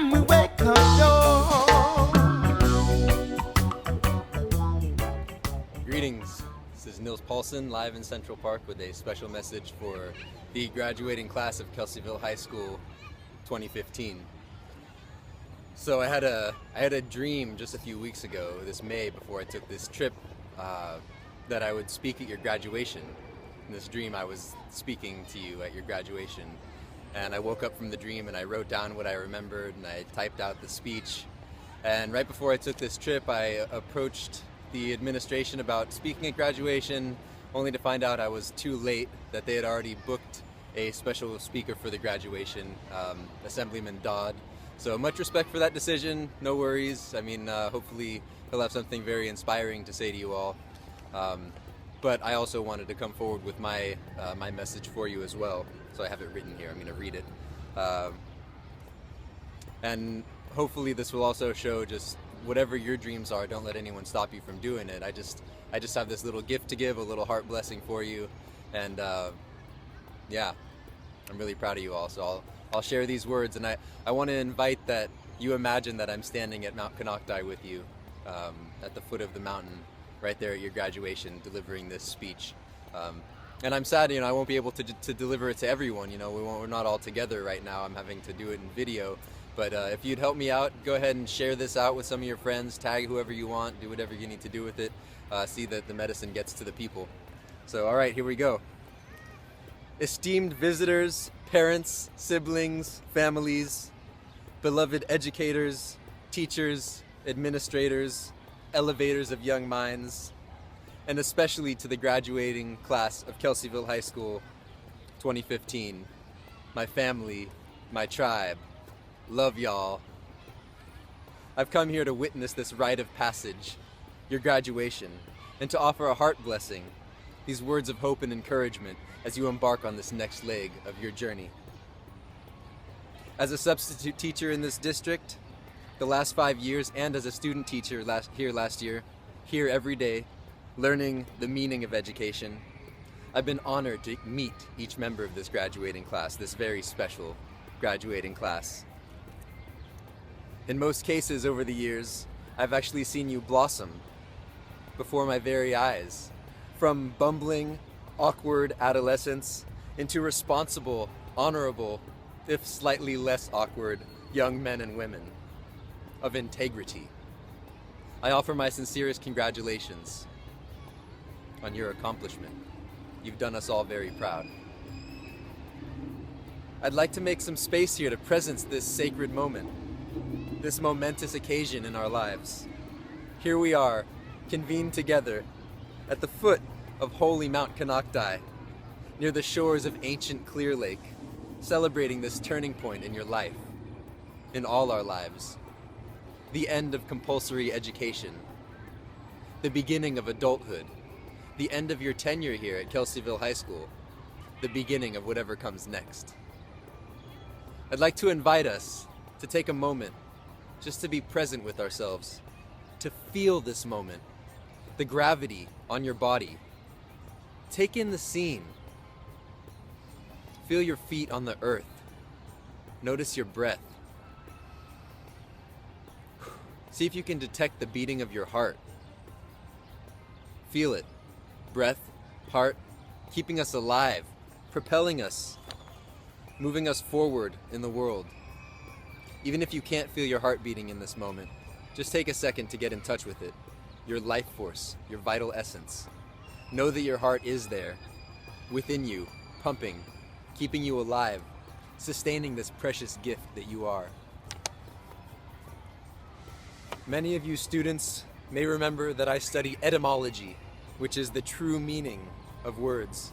when we wake up, yo. Greetings, this is Nils Paulson live in Central Park with a special message for the graduating class of Kelseyville High School 2015. So I had a dream just a few weeks ago, this May, before I took this trip, that I would speak at your graduation. In this dream I was speaking to you at your graduation, and I woke up from the dream and I wrote down what I remembered and I typed out the speech. And right before I took this trip I approached the administration about speaking at graduation, only to find out I was too late, that they had already booked a special speaker for the graduation, Assemblyman Dodd. So much respect for that decision, no worries. I mean, hopefully he'll have something very inspiring to say to you all. But I also wanted to come forward with my message for you as well. So I have it written here, I'm gonna read it. And hopefully this will also show just whatever your dreams are, don't let anyone stop you from doing it. I just have this little gift to give, a little heart blessing for you, and yeah, I'm really proud of you all. So I'll share these words, and I want to invite that you imagine that I'm standing at Mount Konocti with you, at the foot of the mountain, right there at your graduation, delivering this speech. And I'm sad, I won't be able to deliver it to everyone. We're not all together right now. I'm having to do it in video. But if you'd help me out, go ahead and share this out with some of your friends, tag whoever you want, do whatever you need to do with it, see that the medicine gets to the people. So, all right, here we go. Esteemed visitors, parents, siblings, families, beloved educators, teachers, administrators, elevators of young minds, and especially to the graduating class of Kelseyville High School 2015, my family, my tribe. Love y'all. I've come here to witness this rite of passage, your graduation, and to offer a heart blessing, these words of hope and encouragement as you embark on this next leg of your journey. As a substitute teacher in this district, the last 5 years, and as a student teacher last year, here every day, learning the meaning of education, I've been honored to meet each member of this graduating class, this very special graduating class. In most cases over the years, I've actually seen you blossom before my very eyes, from bumbling, awkward adolescence into responsible, honorable, if slightly less awkward, young men and women of integrity. I offer my sincerest congratulations on your accomplishment. You've done us all very proud. I'd like to make some space here to presence this sacred moment, this momentous occasion in our lives. Here we are, convened together at the foot of holy Mount Konocti, near the shores of ancient Clear Lake, celebrating this turning point in your life, in all our lives. The end of compulsory education, the beginning of adulthood, the end of your tenure here at Kelseyville High School, the beginning of whatever comes next. I'd like to invite us to take a moment just to be present with ourselves, to feel this moment, the gravity on your body. Take in the scene. Feel your feet on the earth. Notice your breath. See if you can detect the beating of your heart. Feel it. Breath, heart, keeping us alive, propelling us, moving us forward in the world. Even if you can't feel your heart beating in this moment, just take a second to get in touch with it, your life force, your vital essence. Know that your heart is there, within you, pumping, keeping you alive, sustaining this precious gift that you are. Many of you students may remember that I study etymology, which is the true meaning of words.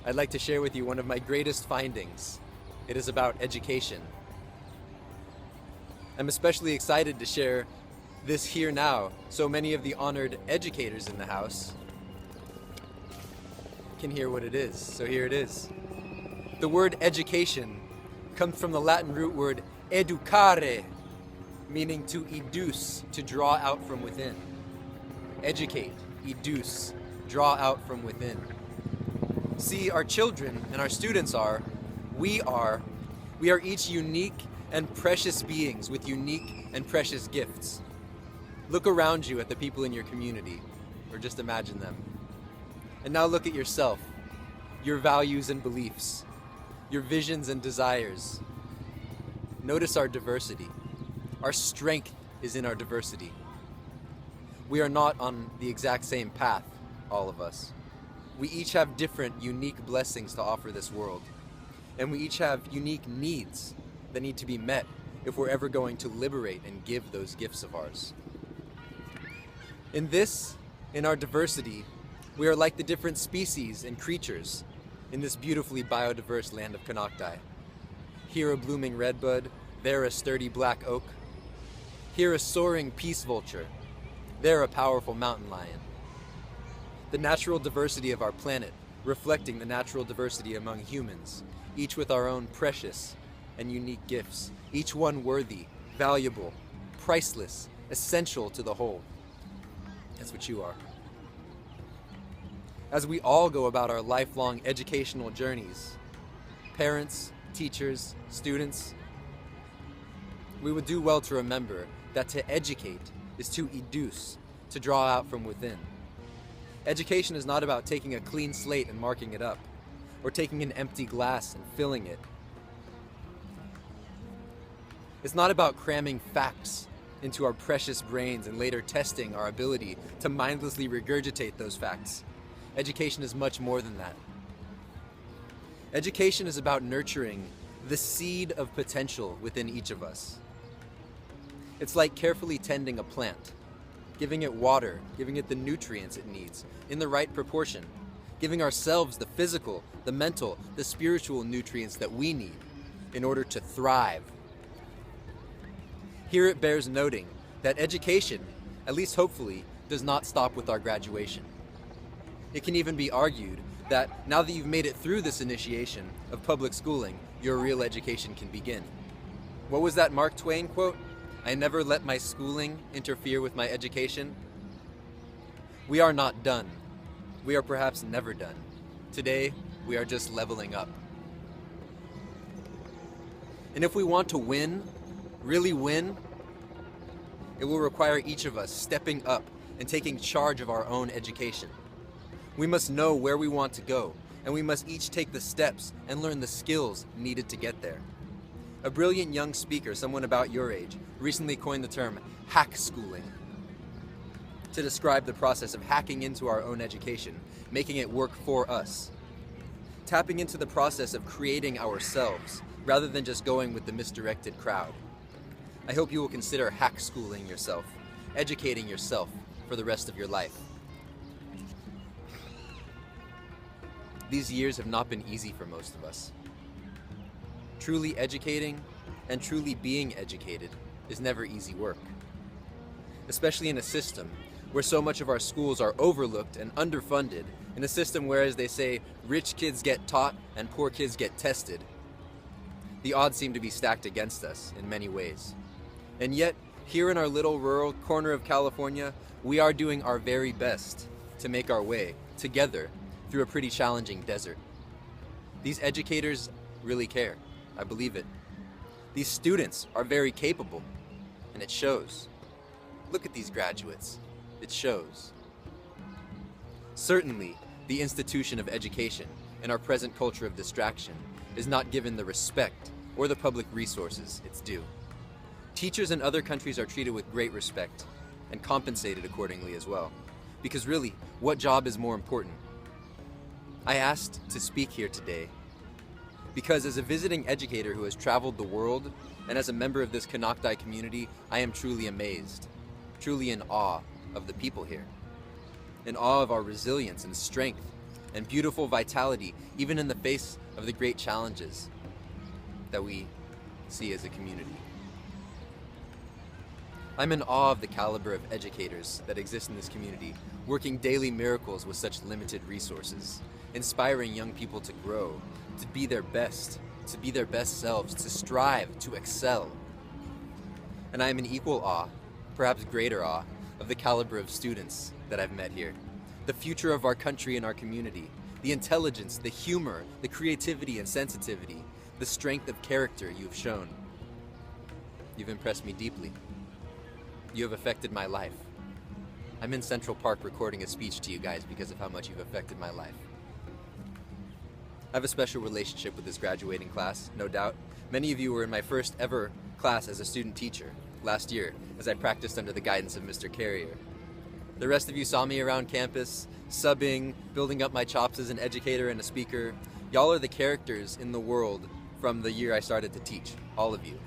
I'd like to share with you one of my greatest findings. It is about education. I'm especially excited to share this here now, so many of the honored educators in the house can hear what it is. So here it is. The word education comes from the Latin root word educare, meaning to educe, to draw out from within. Educate, educe, draw out from within. See, our children and our students we are each unique and precious beings with unique and precious gifts. Look around you at the people in your community, or just imagine them. And now look at yourself, your values and beliefs, your visions and desires. Notice our diversity. Our strength is in our diversity. We are not on the exact same path, all of us. We each have different, unique blessings to offer this world. And we each have unique needs that need to be met if we're ever going to liberate and give those gifts of ours. In our diversity, we are like the different species and creatures in this beautifully biodiverse land of Konocti. Here a blooming redbud, there a sturdy black oak. Here a soaring peace vulture, there a powerful mountain lion. The natural diversity of our planet reflecting the natural diversity among humans, each with our own precious and unique gifts, each one worthy, valuable, priceless, essential to the whole. That's what you are. As we all go about our lifelong educational journeys, parents, teachers, students, we would do well to remember that to educate is to educe, to draw out from within. Education is not about taking a clean slate and marking it up, or taking an empty glass and filling it. It's not about cramming facts into our precious brains and later testing our ability to mindlessly regurgitate those facts. Education is much more than that. Education is about nurturing the seed of potential within each of us. It's like carefully tending a plant, giving it water, giving it the nutrients it needs in the right proportion, giving ourselves the physical, the mental, the spiritual nutrients that we need in order to thrive. Here it bears noting that education, at least hopefully, does not stop with our graduation. It can even be argued that now that you've made it through this initiation of public schooling, your real education can begin. What was that Mark Twain quote? I never let my schooling interfere with my education. We are not done. We are perhaps never done. Today, we are just leveling up. And if we want to win, really win, it will require each of us stepping up and taking charge of our own education. We must know where we want to go, and we must each take the steps and learn the skills needed to get there. A brilliant young speaker, someone about your age, recently coined the term hack schooling to describe the process of hacking into our own education, making it work for us. Tapping into the process of creating ourselves, rather than just going with the misdirected crowd. I hope you will consider hack schooling yourself, educating yourself for the rest of your life. These years have not been easy for most of us. Truly educating and truly being educated is never easy work, especially in a system where so much of our schools are overlooked and underfunded, in a system where, as they say, rich kids get taught and poor kids get tested. The odds seem to be stacked against us in many ways. And yet, here in our little rural corner of California, we are doing our very best to make our way, together, through a pretty challenging desert. These educators really care. I believe it. These students are very capable, and it shows. Look at these graduates. It shows. Certainly, the institution of education in our present culture of distraction is not given the respect or the public resources it's due. Teachers in other countries are treated with great respect and compensated accordingly as well. Because really, what job is more important? I asked to speak here today because as a visiting educator who has traveled the world and as a member of this Konocti community, I am truly amazed, truly in awe of the people here, in awe of our resilience and strength and beautiful vitality, even in the face of the great challenges that we see as a community. I'm in awe of the caliber of educators that exist in this community, working daily miracles with such limited resources, inspiring young people to grow, to be their best selves, to strive, to excel. And I am in equal awe, perhaps greater awe, of the caliber of students that I've met here, the future of our country and our community, the intelligence, the humor, the creativity and sensitivity, the strength of character you've shown. You've impressed me deeply. You have affected my life. I'm in Central Park recording a speech to you guys because of how much you've affected my life. I have a special relationship with this graduating class, no doubt. Many of you were in my first ever class as a student teacher last year as I practiced under the guidance of Mr. Carrier. The rest of you saw me around campus, subbing, building up my chops as an educator and a speaker. Y'all are the characters in the world from the year I started to teach, all of you.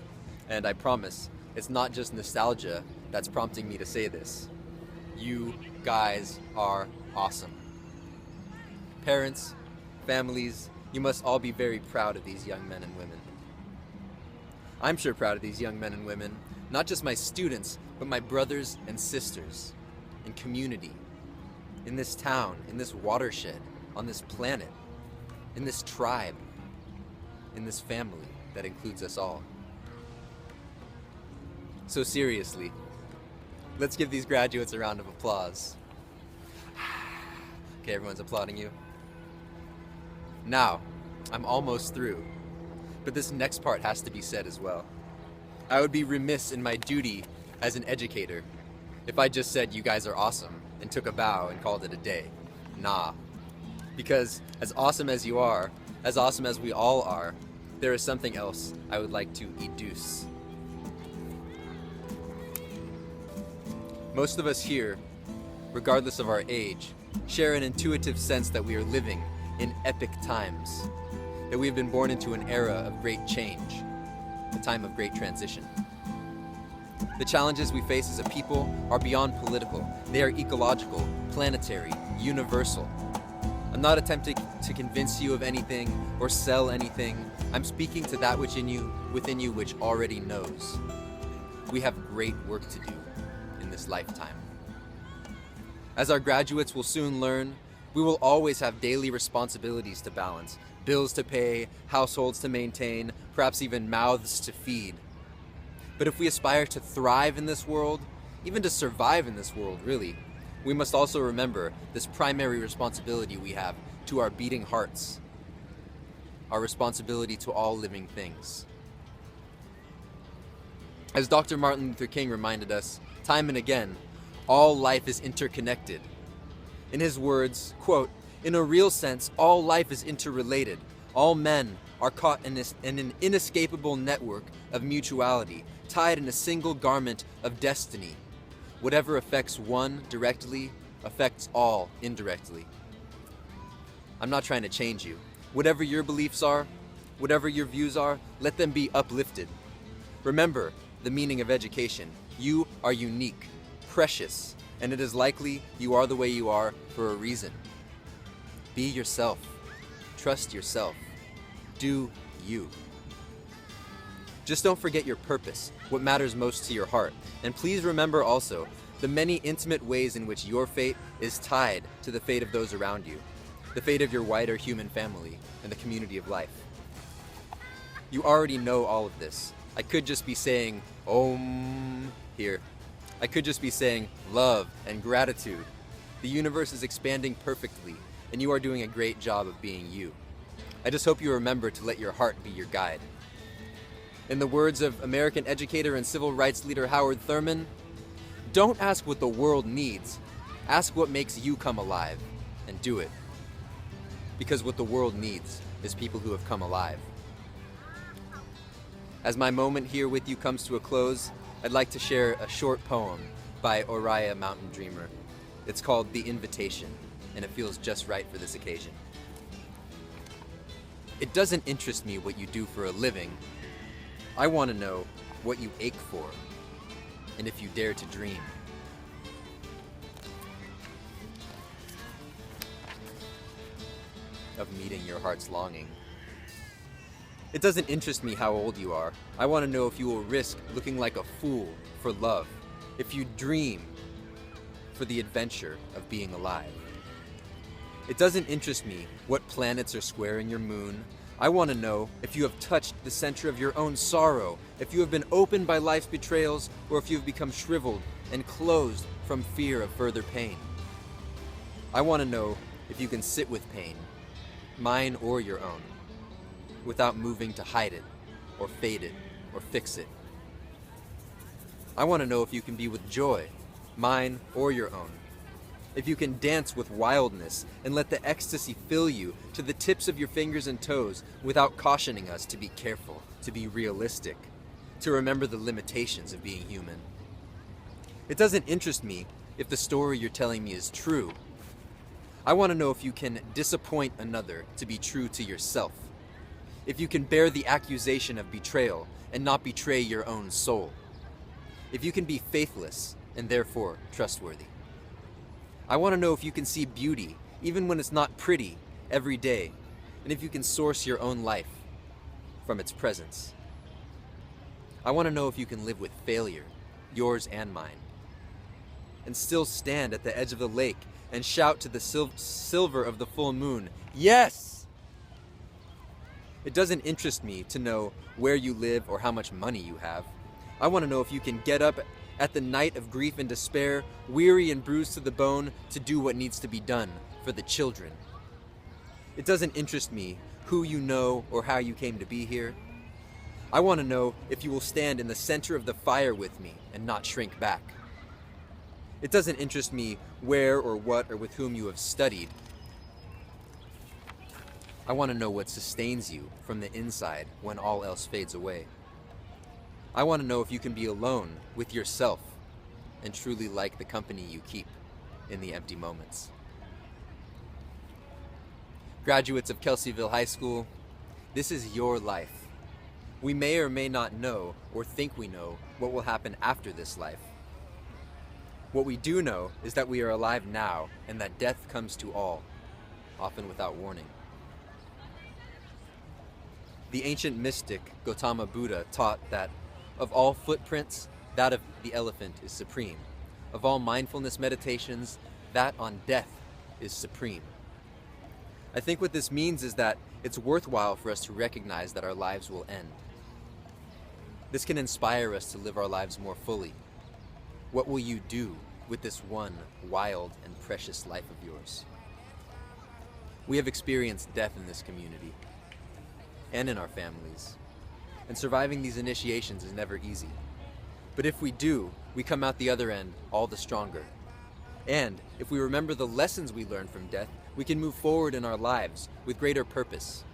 And I promise, it's not just nostalgia that's prompting me to say this. You guys are awesome. Parents, families, you must all be very proud of these young men and women. I'm sure proud of these young men and women, not just my students, but my brothers and sisters in community, in this town, in this watershed, on this planet, in this tribe, in this family that includes us all. So seriously, let's give these graduates a round of applause. Okay, everyone's applauding you. Now, I'm almost through, but this next part has to be said as well. I would be remiss in my duty as an educator if I just said you guys are awesome and took a bow and called it a day. Nah. Because as awesome as you are, as awesome as we all are, there is something else I would like to educe. Most of us here, regardless of our age, share an intuitive sense that we are living in epic times, that we have been born into an era of great change, a time of great transition. The challenges we face as a people are beyond political. They are ecological, planetary, universal. I'm not attempting to convince you of anything or sell anything. I'm speaking to that within you which already knows. We have great work to do in this lifetime. As our graduates will soon learn, we will always have daily responsibilities to balance, bills to pay, households to maintain, perhaps even mouths to feed. But if we aspire to thrive in this world, even to survive in this world, really, we must also remember this primary responsibility we have to our beating hearts, our responsibility to all living things. As Dr. Martin Luther King reminded us time and again, all life is interconnected. In his words, quote, "In a real sense, all life is interrelated. All men are caught in an inescapable network of mutuality, tied in a single garment of destiny. Whatever affects one directly affects all indirectly." I'm not trying to change you. Whatever your beliefs are, whatever your views are, let them be uplifted. Remember the meaning of education. You are unique, precious, and it is likely you are the way you are for a reason. Be yourself. Trust yourself. Do you. Just don't forget your purpose, what matters most to your heart. And please remember also the many intimate ways in which your fate is tied to the fate of those around you, the fate of your wider human family and the community of life. You already know all of this. I could just be saying Om here. I could just be saying love and gratitude. The universe is expanding perfectly, and you are doing a great job of being you. I just hope you remember to let your heart be your guide. In the words of American educator and civil rights leader Howard Thurman, don't ask what the world needs. Ask what makes you come alive, and do it. Because what the world needs is people who have come alive. As my moment here with you comes to a close, I'd like to share a short poem by Oriah Mountain Dreamer. It's called The Invitation, and it feels just right for this occasion. It doesn't interest me what you do for a living. I want to know what you ache for, and if you dare to dream. Of meeting your heart's longing. It doesn't interest me how old you are. I want to know if you will risk looking like a fool for love, if you dream for the adventure of being alive. It doesn't interest me what planets are squaring your moon. I want to know if you have touched the center of your own sorrow, if you have been opened by life's betrayals, or if you have become shriveled and closed from fear of further pain. I want to know if you can sit with pain, mine or your own, without moving to hide it, or fade it, or fix it. I want to know if you can be with joy, mine or your own. If you can dance with wildness and let the ecstasy fill you to the tips of your fingers and toes without cautioning us to be careful, to be realistic, to remember the limitations of being human. It doesn't interest me if the story you're telling me is true. I want to know if you can disappoint another to be true to yourself. If you can bear the accusation of betrayal and not betray your own soul. If you can be faithless and therefore trustworthy. I want to know if you can see beauty, even when it's not pretty, every day, and if you can source your own life from its presence. I want to know if you can live with failure, yours and mine, and still stand at the edge of the lake and shout to the silver of the full moon, yes! It doesn't interest me to know where you live or how much money you have. I want to know if you can get up at the night of grief and despair, weary and bruised to the bone, to do what needs to be done for the children. It doesn't interest me who you know or how you came to be here. I want to know if you will stand in the center of the fire with me and not shrink back. It doesn't interest me where or what or with whom you have studied. I want to know what sustains you from the inside when all else fades away. I want to know if you can be alone with yourself and truly like the company you keep in the empty moments. Graduates of Kelseyville High School, this is your life. We may or may not know or think we know what will happen after this life. What we do know is that we are alive now and that death comes to all, often without warning. The ancient mystic Gautama Buddha taught that of all footprints, that of the elephant is supreme. Of all mindfulness meditations, that on death is supreme. I think what this means is that it's worthwhile for us to recognize that our lives will end. This can inspire us to live our lives more fully. What will you do with this one wild and precious life of yours? We have experienced death in this community and in our families. And surviving these initiations is never easy. But if we do, we come out the other end all the stronger. And if we remember the lessons we learned from death, we can move forward in our lives with greater purpose,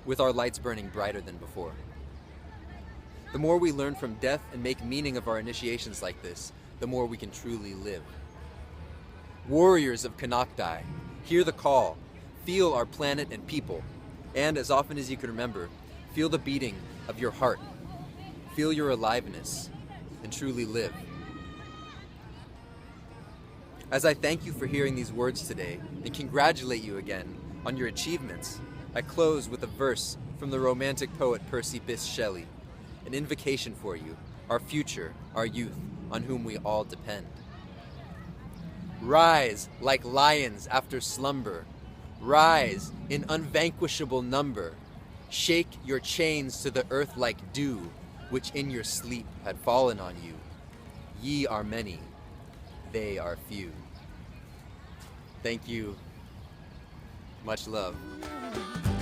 with our lights burning brighter than before. The more we learn from death and make meaning of our initiations like this, the more we can truly live. Warriors of Konocti, hear the call, feel our planet and people, and as often as you can remember, feel the beating of your heart. Feel your aliveness and truly live. As I thank you for hearing these words today and congratulate you again on your achievements, I close with a verse from the romantic poet Percy Bysshe Shelley, an invocation for you, our future, our youth, on whom we all depend. Rise like lions after slumber. Rise in unvanquishable number. Shake your chains to the earth like dew, which in your sleep had fallen on you. Ye are many, they are few. Thank you. Much love.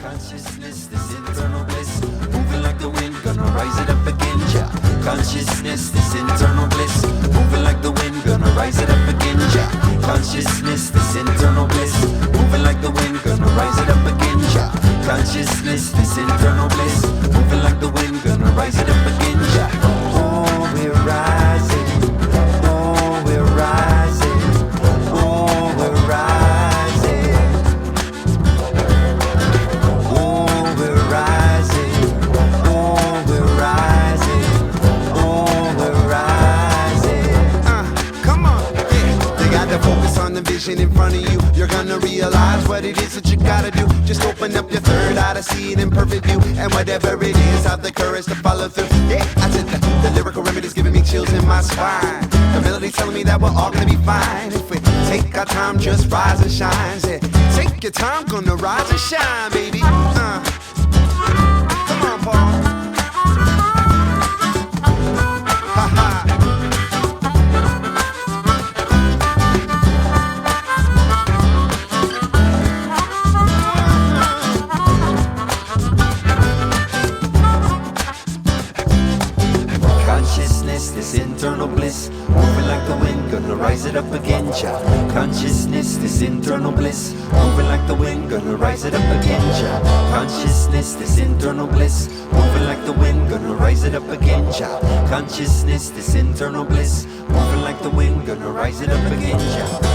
Consciousness, this internal bliss, moving like the wind, gonna rise it up again, ja. Consciousness, this internal bliss, moving like the wind, gonna rise it up again, ja. Consciousness, this internal bliss, moving like the wind, gonna rise it up again, ja. Consciousness, this internal bliss, moving like the wind, gonna rise it up again, ja. Oh, we're rising, oh, we're rising, oh, we're rising. Vision in front of you, you're gonna realize what it is that you gotta do. Just open up your third eye to see it in perfect view, and whatever it is, have the courage to follow through. Yeah, I said the lyrical remedy's giving me chills in my spine. The melody telling me that we're all gonna be fine if we take our time, just rise and shine. Yeah, take your time, gonna rise and shine, baby. Come on, Paul. Ha ha. This internal gonna rise it up again, ja. Consciousness, this internal bliss, moving like the wind, gonna rise it up again, ja. Consciousness, this internal bliss, moving like the wind, gonna rise it up again, ja. Consciousness, this internal bliss, moving like the wind, gonna rise it up again, ja.